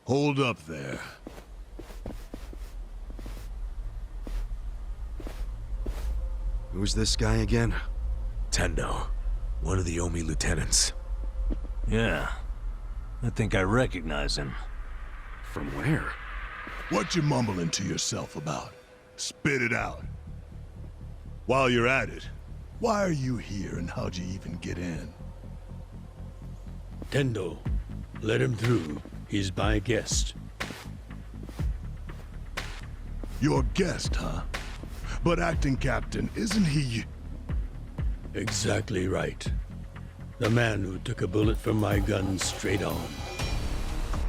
Hold up there. Who's this guy again? Tendo. One of the Omi lieutenants. Yeah. I think I recognize him. From where? What you mumbling to yourself about? Spit it out. While you're at it, why are you here and how'd you even get in? Tendo, let him through. He's my guest. Your guest, huh? But acting captain, isn't he? Exactly right. The man who took a bullet from my gun straight on.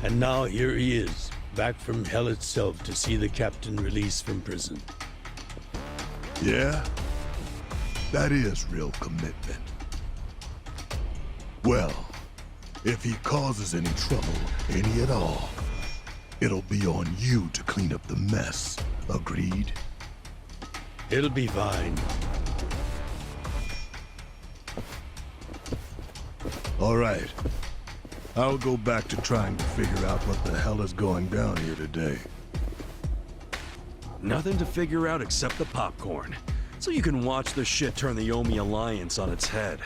And now here he is, back from hell itself to see the captain released from prison. Yeah? That is real commitment. Well, if he causes any trouble, any at all, it'll be on you to clean up the mess. Agreed? It'll be fine. All right. I'll go back to trying to figure out what the hell is going down here today. Nothing to figure out except the popcorn. So you can watch the shit turn the Omi Alliance on its head.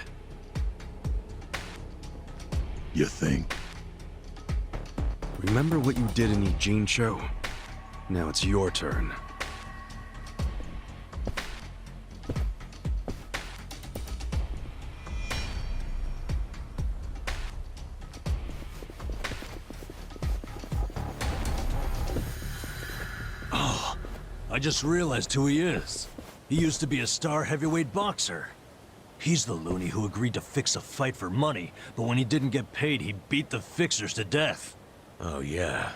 You think? Remember what you did in Ijincho? Now it's your turn. I just realized who he is. He used to be a star heavyweight boxer. He's the loony who agreed to fix a fight for money, but when he didn't get paid, he beat the fixers to death. Oh, yeah.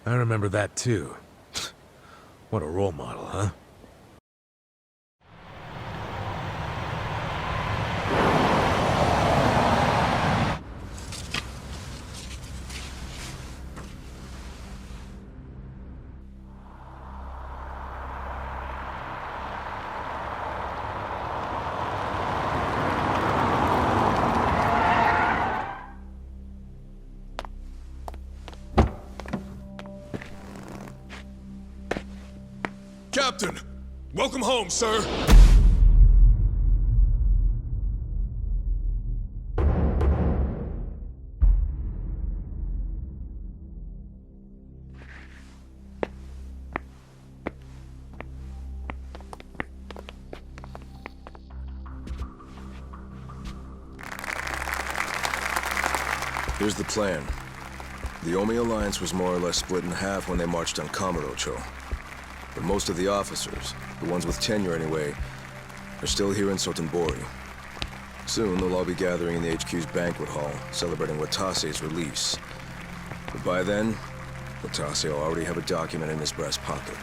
I remember that, too. What a role model, huh? Captain! Welcome home, sir! Here's the plan. The Omi Alliance was more or less split in half when they marched on Kamurocho. But most of the officers, the ones with tenure anyway, are still here in Sotenbori. Soon they'll all be gathering in the HQ's banquet hall, celebrating Watase's release. But by then, Watase will already have a document in his breast pocket.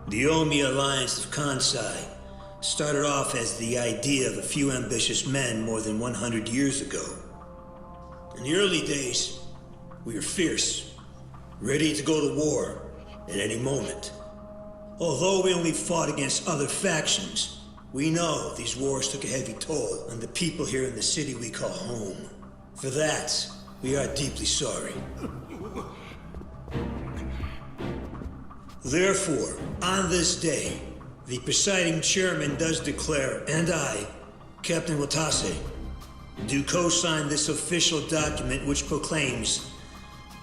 The Omi Alliance of Kansai started off as the idea of a few ambitious men more than 100 years ago. In the early days, we were fierce, ready to go to war at any moment. Although we only fought against other factions, we know these wars took a heavy toll on the people here in the city we call home. For that, we are deeply sorry. Therefore, on this day, the presiding chairman does declare, and I, Captain Watase, do co-sign this official document which proclaims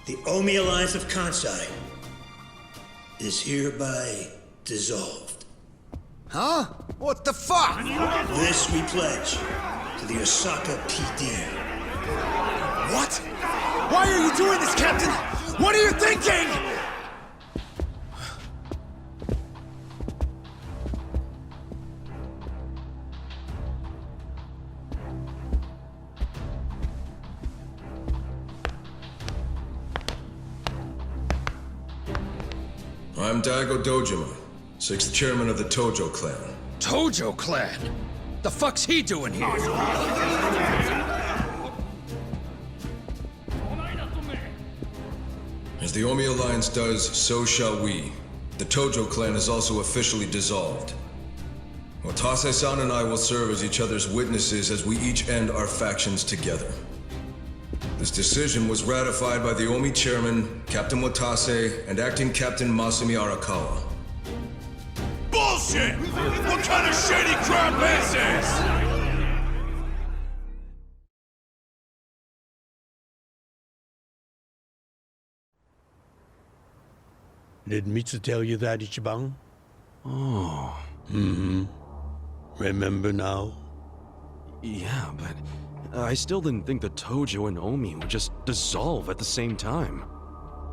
the Omi Alliance of Kansai is hereby dissolved. Huh? What the fuck? This we pledge to the Osaka PD. What? Why are you doing this, Captain? What are you thinking? I'm Daigo Dojima, 6th chairman of the Tojo clan. Tojo clan? The fuck's he doing here? As the Omi Alliance does, so shall we. The Tojo clan is also officially dissolved. Watase-san and I will serve as each other's witnesses as we each end our factions together. This decision was ratified by the Omi chairman, Captain Watase, and acting Captain Masumi Arakawa. Bullshit! What kind of shady crap is this? Did Mitsu tell you that, Ichiban? Oh. Remember now? Yeah, but I still didn't think the Tojo and Omi would just dissolve at the same time.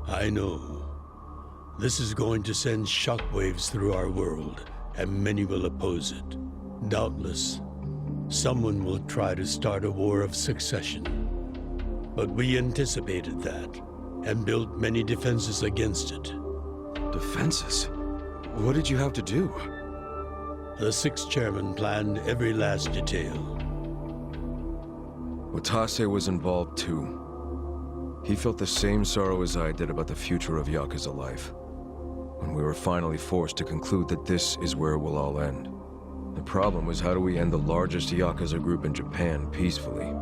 I know. This is going to send shockwaves through our world, and many will oppose it. Doubtless, someone will try to start a war of succession. But we anticipated that, and built many defenses against it. Defenses? What did you have to do? The sixth chairman planned every last detail. Watase was involved too. He felt the same sorrow as I did about the future of Yakuza life. When we were finally forced to conclude that this is where it will all end. The problem was, how do we end the largest Yakuza group in Japan peacefully?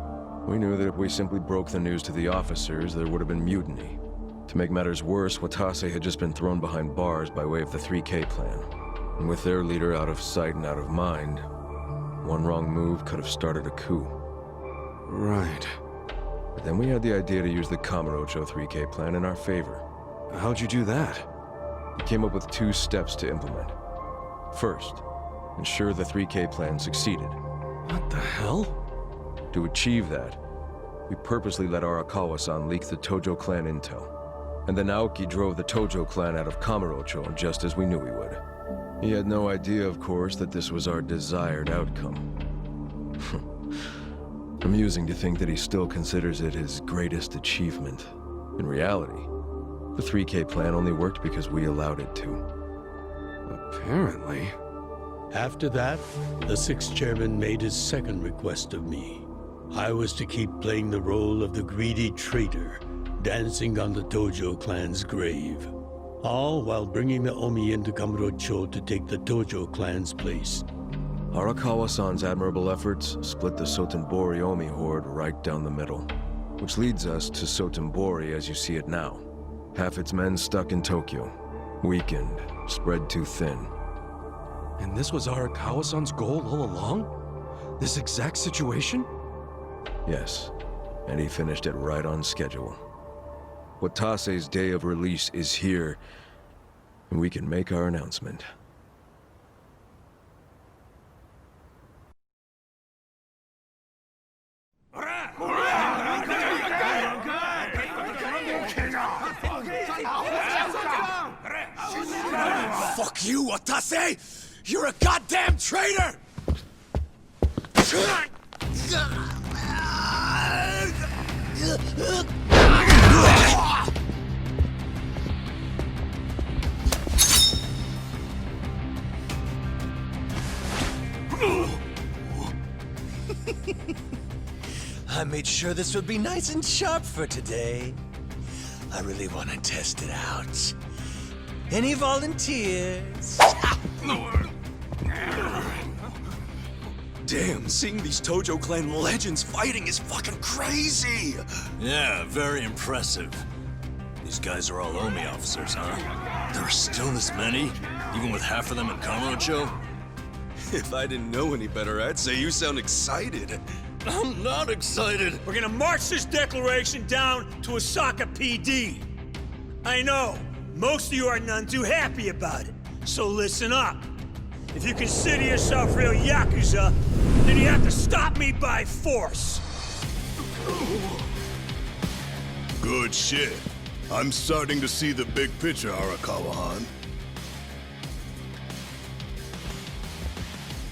We knew that if we simply broke the news to the officers, there would have been mutiny. To make matters worse, Watase had just been thrown behind bars by way of the 3K plan. And with their leader out of sight and out of mind, one wrong move could have started a coup. Right. But then we had the idea to use the Kamurocho 3K plan in our favor. How'd you do that? We came up with 2 steps to implement. First, ensure the 3K plan succeeded. What the hell? To achieve that, we purposely let Arakawa-san leak the Tojo clan intel. And then Aoki drove the Tojo clan out of Kamurocho just as we knew he would. He had no idea, of course, that this was our desired outcome. Amusing to think that he still considers it his greatest achievement. In reality, the 3K plan only worked because we allowed it to. Apparently. After that, the sixth chairman made his second request of me. I was to keep playing the role of the greedy traitor, dancing on the Tojo clan's grave. All while bringing the Omi into Kamurocho to take the Tojo clan's place. Arakawa-san's admirable efforts split the Sotenbori Omi horde right down the middle. Which leads us to Sotenbori as you see it now. Half its men stuck in Tokyo. Weakened, spread too thin. And this was Arakawa-san's goal all along? This exact situation? Yes, and he finished it right on schedule. Watase's day of release is here, and we can make our announcement. Fuck you, Watase! You're a goddamn traitor! I made sure this would be nice and sharp for today. I really want to test it out. Any volunteers? Damn, seeing these Tojo clan legends fighting is fucking crazy! Yeah, very impressive. These guys are all Omi officers, huh? There are still this many? Even with half of them in Kamurocho? If I didn't know any better, I'd say you sound excited. I'm not excited! We're gonna march this declaration down to Osaka PD. I know, most of you are none too happy about it, so listen up. If you consider yourself real Yakuza, then you have to stop me by force. Good shit. I'm starting to see the big picture, Arakawa-han.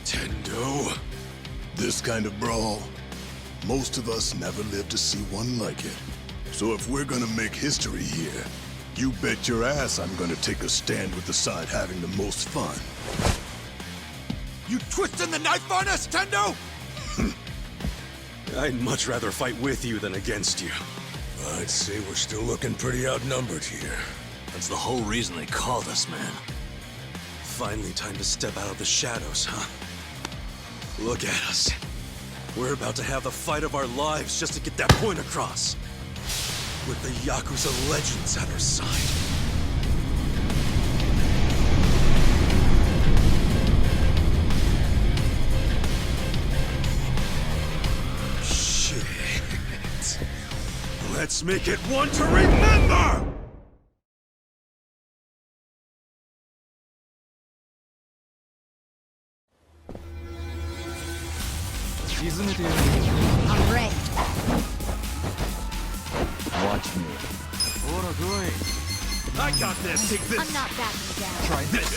Tendo. This kind of brawl, most of us never lived to see one like it. So if we're gonna make history here, you bet your ass I'm gonna take a stand with the side having the most fun. You twisting the knife on us, Tendo? I'd much rather fight with you than against you. I'd say we're still looking pretty outnumbered here. That's the whole reason they called us, man. Finally time to step out of the shadows, huh? Look at us. We're about to have the fight of our lives just to get that point across. With the Yakuza legends at our side. Shit. Let's make it one to remember! I'm ready. Watch me. I got this! Take this! I'm not backing down. Try this!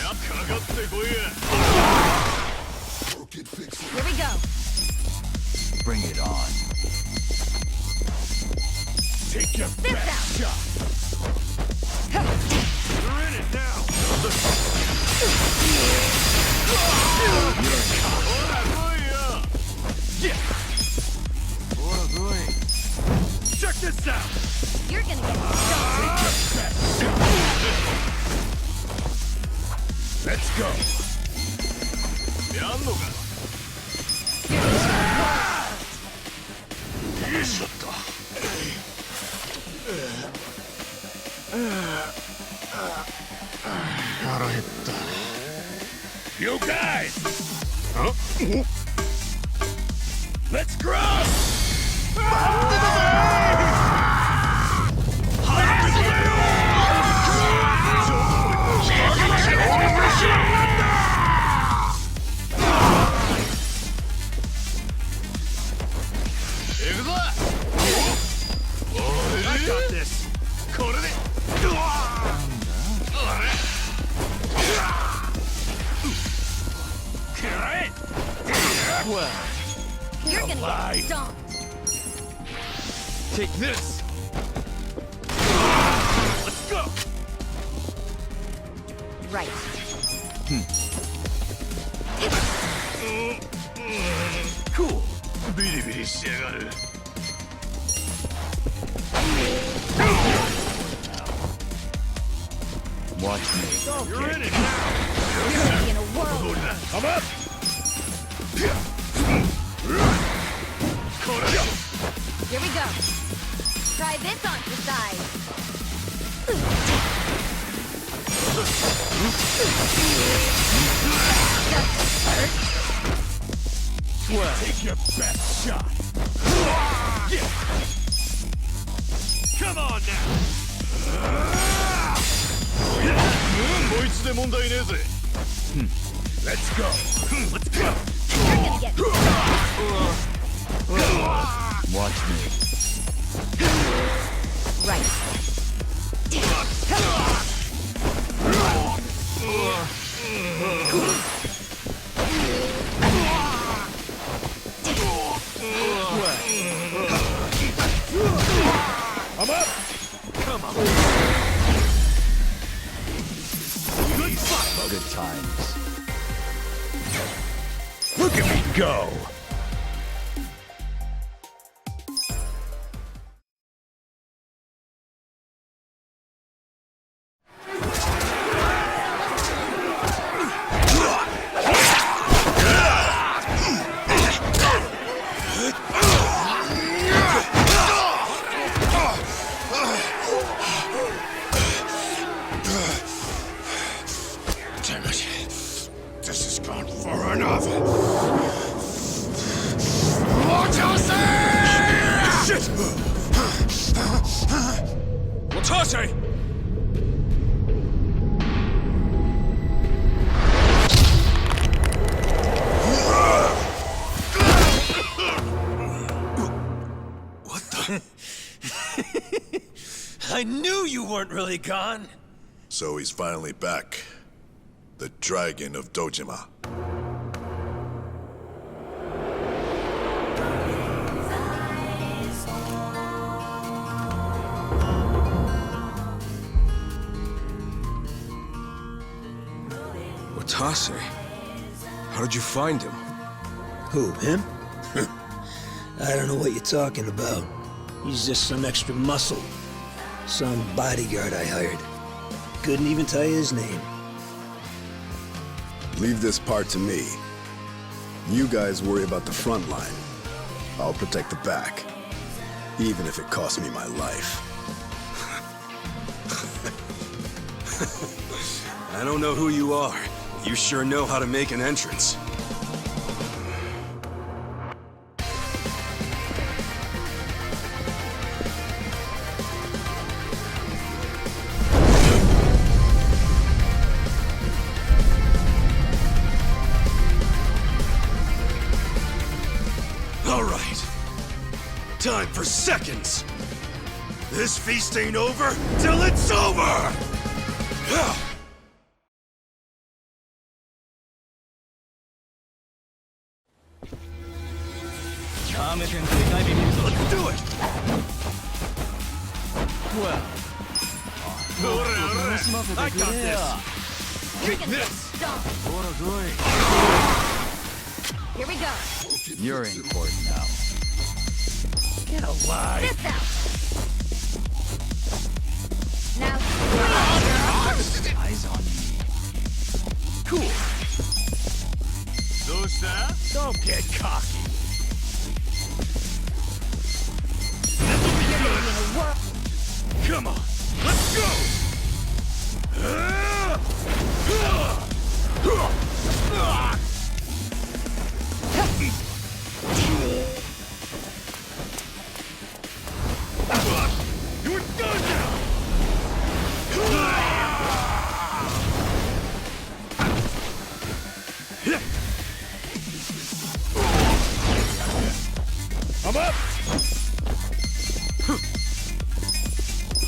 Here we go. Bring it on. Take your This best out. shot. You're in it now! Check this out! You're gonna get stomped. Let's go. You guys! Huh? Let's cross! I got this! You're gonna get stomped. Take this! Let's go! Right. Cool! ビリビリしやがる Watch me. You're in it now! You're gonna be in a whirl. Come up! Here we go. Try this on the side. Take your best shot. Come on now! もう一度問題ねえぜ Let's go. Let's go! You're gonna get Watch me. right. I'm up! Come on! Good fight. Good times. Look at me go! Damn it. This has gone far enough. Shit! Watase! What the? I knew you weren't really gone. So he's finally back. The Dragon of Dojima. Watase? How did you find him? Who, him? I don't know what you're talking about. He's just some extra muscle. Some bodyguard I hired. Couldn't even tell you his name. Leave this part to me. You guys worry about the front line. I'll protect the back. Even if it costs me my life. I don't know who you are. You sure know how to make an entrance. All right. Time for seconds. This feast ain't over till it's over! Let's do it! Well, I got this! Take this! Stop! Here we go. You're in court now. get alive. This out! Now, Eyes on me. Cool. Don't get cocky. you're gonna be in a whirl. Come on, let's go! You're done now! I'm up!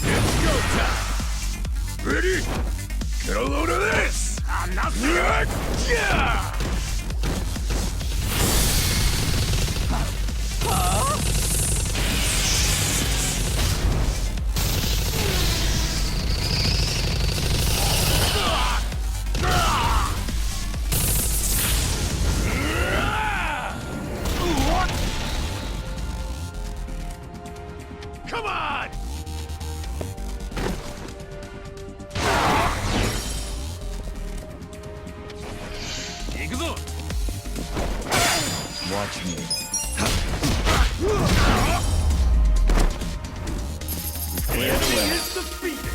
It's go time! Ready? Get a load of this! I'm not yeah! Come on! Watch me. Clear the way. Is defeated!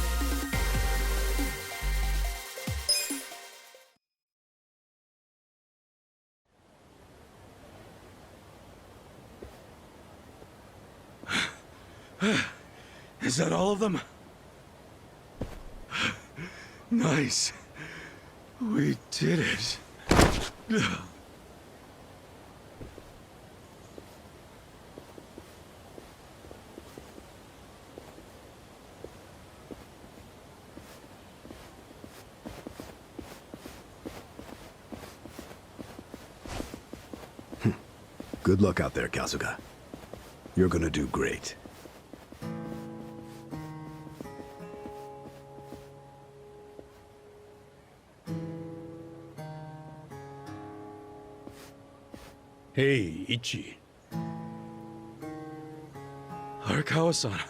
Is that all of them? Nice. We did it. Good luck out there, Kazuga. You're gonna do great. Hey, Ichi. Arakawa-san.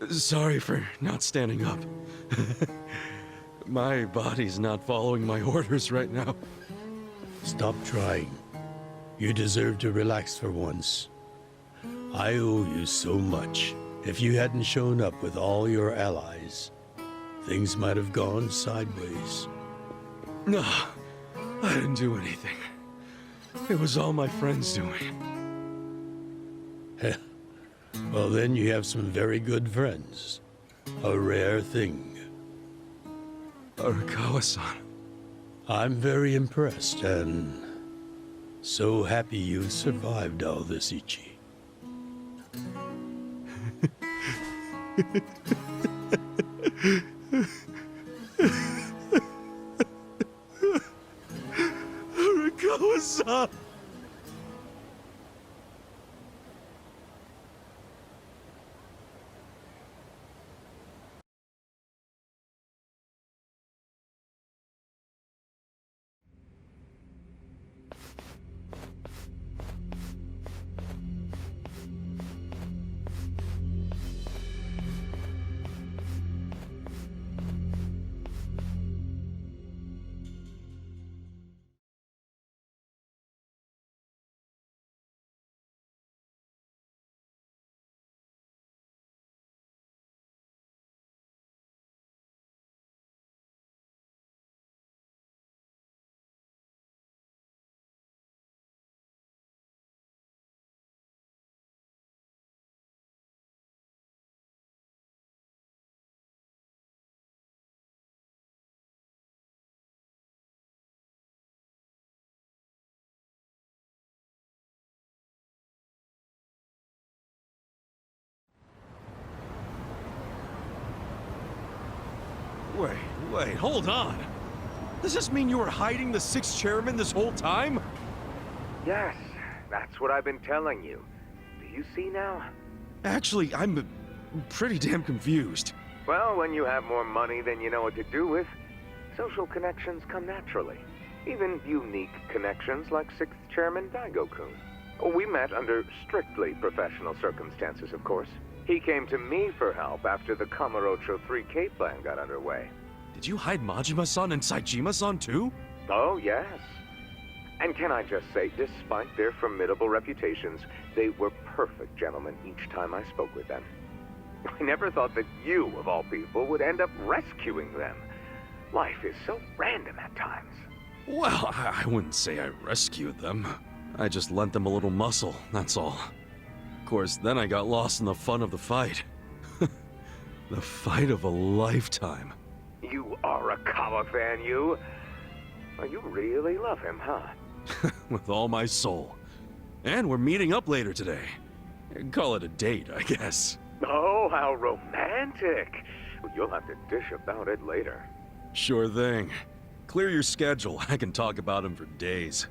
Sorry for not standing up. My body's not following my orders right now. Stop trying. You deserve to relax for once. I owe you so much. If you hadn't shown up with all your allies, things might have gone sideways. No, I didn't do anything. It was all my friends doing. Well, then you have some very good friends. A rare thing. Arakawa-san. I'm very impressed and so happy you survived all this, Ichi. Arakawa-san! Wait, hold on. Does this mean you were hiding the sixth chairman this whole time? Yes, that's what I've been telling you. Do you see now? Actually, I'm pretty damn confused. Well, when you have more money than you know what to do with, social connections come naturally. Even unique connections like 6th Chairman Daigo-kun. We met under strictly professional circumstances, of course. He came to me for help after the Kamurocho 3K plan got underway. Did you hide Majima-san and Saejima-san too? Oh, yes. And can I just say, despite their formidable reputations, they were perfect gentlemen each time I spoke with them. I never thought that you, of all people, would end up rescuing them. Life is so random at times. Well, I wouldn't say I rescued them. I just lent them a little muscle, that's all. Of course, then I got lost in the fun of the fight. The fight of a lifetime. You are a Kawa fan, you. Well, you really love him, huh? With all my soul. And we're meeting up later today. Call it a date, I guess. Oh, how romantic. You'll have to dish about it later. Sure thing. Clear your schedule. I can talk about him for days.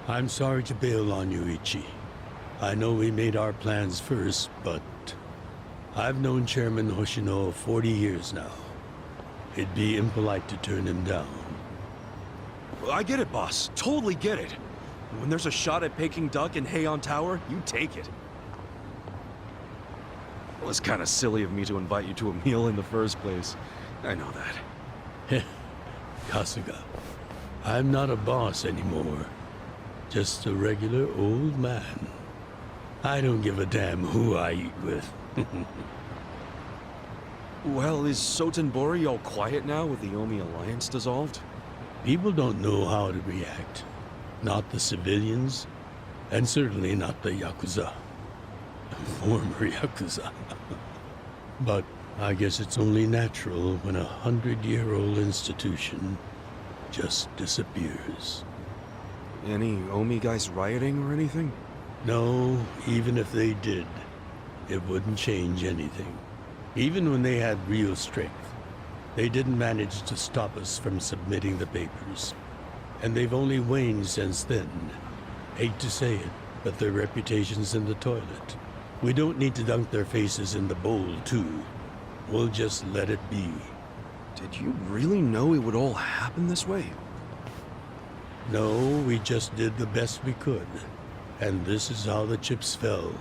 I'm sorry to bail on you, Ichi. I know we made our plans first, but I've known Chairman Hoshino 40 years now. It'd be impolite to turn him down. I get it, boss. Totally get it. When there's a shot at Peking Duck in Heian Tower, you take it. It was kind of silly of me to invite you to a meal in the first place. I know that. Kasuga, I'm not a boss anymore. Just a regular old man. I don't give a damn who I eat with. Well, is Sotenbori all quiet now with the Omi Alliance dissolved? People don't know how to react. Not the civilians, and certainly not the Yakuza. Former Yakuza. But I guess it's only natural when a 100-year-old institution just disappears. Any Omi guys rioting or anything? No, even if they did, it wouldn't change anything. Even when they had real strength, they didn't manage to stop us from submitting the papers. And they've only waned since then. Hate to say it, but their reputation's in the toilet. We don't need to dunk their faces in the bowl, too. We'll just let it be. Did you really know it would all happen this way? No, we just did the best we could. And this is how the chips fell.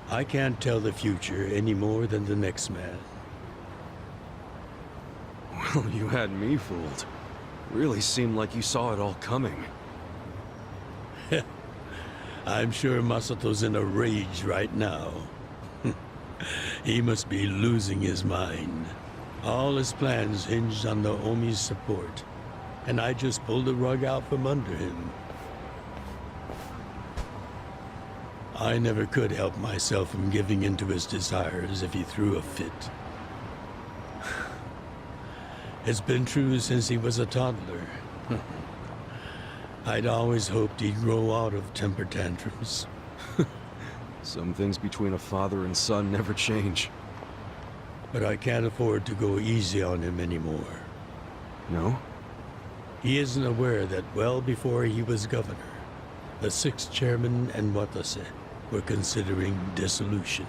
I can't tell the future any more than the next man. Well, you had me fooled. Really seemed like you saw it all coming. I'm sure Masato's in a rage right now. He must be losing his mind. All his plans hinged on the Omi's support, and I just pulled the rug out from under him. I never could help myself from giving in to his desires if he threw a fit. It's been true since he was a toddler. I'd always hoped he'd grow out of temper tantrums. Some things between a father and son never change. But I can't afford to go easy on him anymore. No? He isn't aware that well before he was governor, the 6th chairman and Watase were considering dissolution.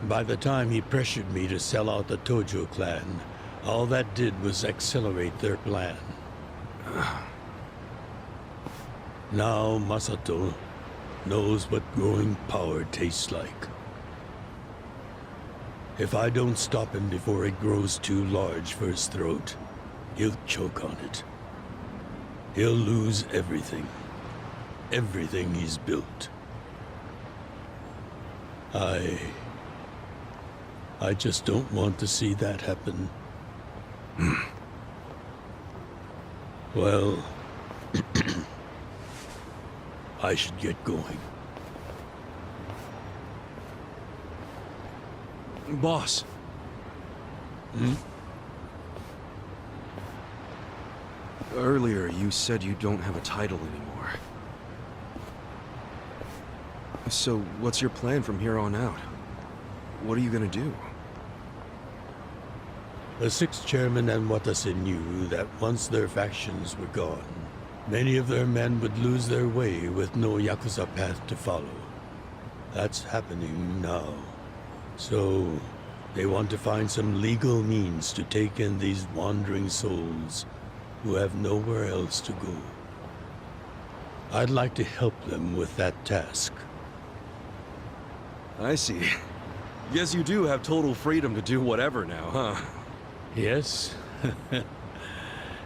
By the time he pressured me to sell out the Tojo clan, all that did was accelerate their plan. Now Masato knows what growing power tastes like. If I don't stop him before it grows too large for his throat, he'll choke on it. He'll lose everything. Everything he's built. I just don't want to see that happen. Well, I should get going. Boss. Earlier, you said you don't have a title anymore. So, what's your plan from here on out? What are you gonna do? The sixth chairman and Watase knew that once their factions were gone, many of their men would lose their way with no Yakuza path to follow. That's happening now. So, they want to find some legal means to take in these wandering souls who have nowhere else to go. I'd like to help them with that task. I see. Guess you do have total freedom to do whatever now, huh? Yes.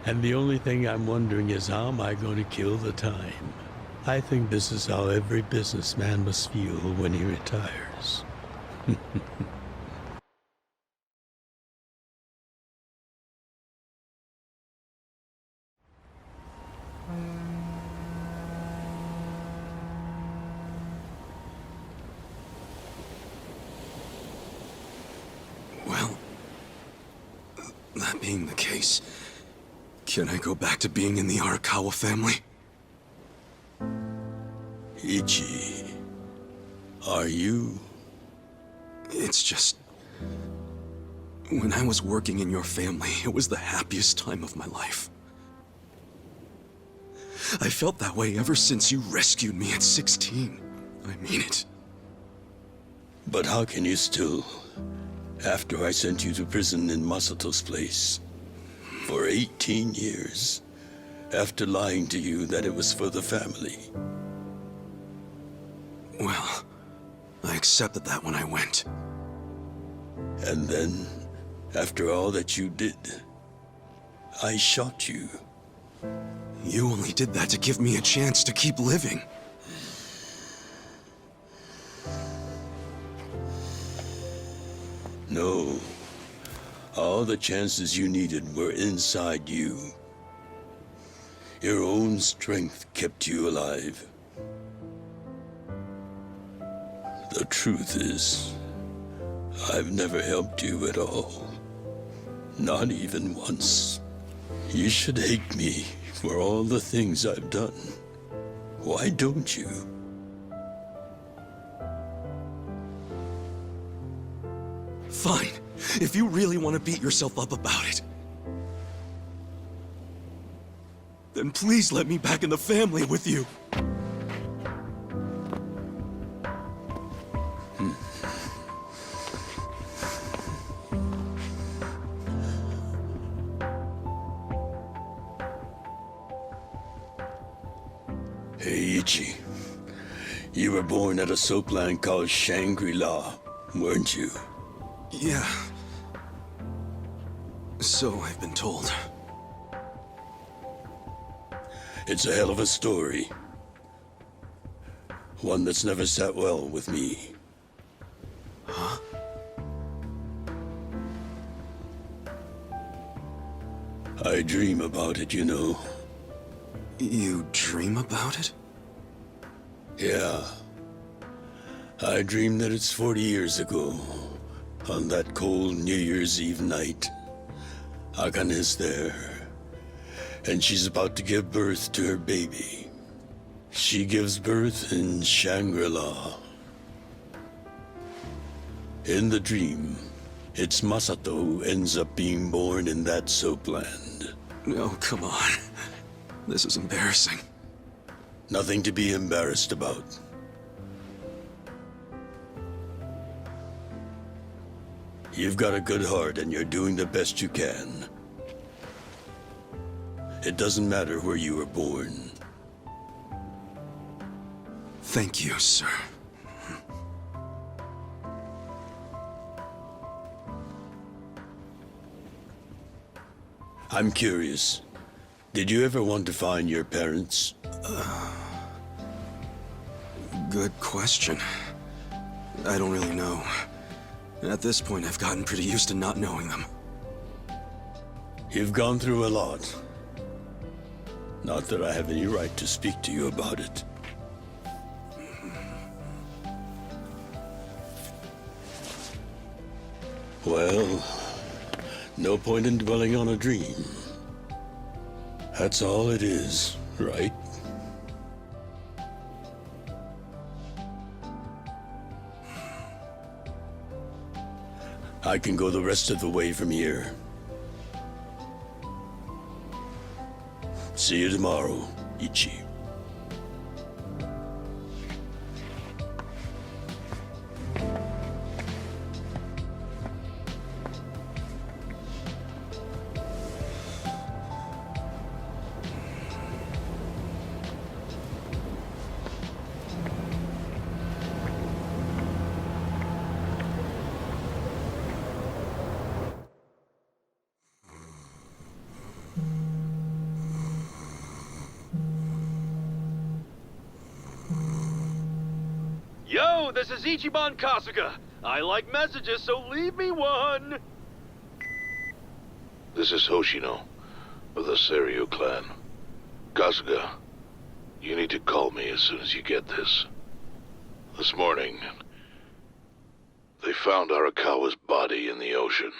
And the only thing I'm wondering is how am I going to kill the time? I think this is how every businessman must feel when he retires. Well, that being the case, can I go back to being in the Arakawa family? Ichi, are you? It's just... when I was working in your family, it was the happiest time of my life. I felt that way ever since you rescued me at 16. I mean it. But how can you still, after I sent you to prison in Masato's place, for 18 years, after lying to you that it was for the family? Well, I accepted that when I went. And then, after all that you did, I shot you. You only did that to give me a chance to keep living. No. All the chances you needed were inside you. Your own strength kept you alive. The truth is, I've never helped you at all. Not even once. You should hate me for all the things I've done. Why don't you? Fine. If you really want to beat yourself up about it, then please let me back in the family with you. Hey, Ichi. You were born at a soapland called Shangri-La, weren't you? Yeah. So I've been told. It's a hell of a story. One that's never sat well with me. Huh? I dream about it, you know. You dream about it? Yeah. I dream that it's 40 years ago, on that cold New Year's Eve night. Akane is there, and she's about to give birth to her baby. She gives birth in Shangri-La. In the dream, it's Masato who ends up being born in that soapland. No, come on. This is embarrassing. Nothing to be embarrassed about. You've got a good heart and you're doing the best you can. It doesn't matter where you were born. Thank you, sir. I'm curious. Did you ever want to find your parents? Good question. I don't really know. At this point, I've gotten pretty used to not knowing them. You've gone through a lot. Not that I have any right to speak to you about it. Well, no point in dwelling on a dream. That's all it is, right? I can go the rest of the way from here. See you tomorrow, Ichi. Yo, this is Ichiban Kasuga. I like messages, so leave me one. This is Hoshino, of the Seiryu clan. Kasuga, you need to call me as soon as you get this. This morning, they found Arakawa's body in the ocean.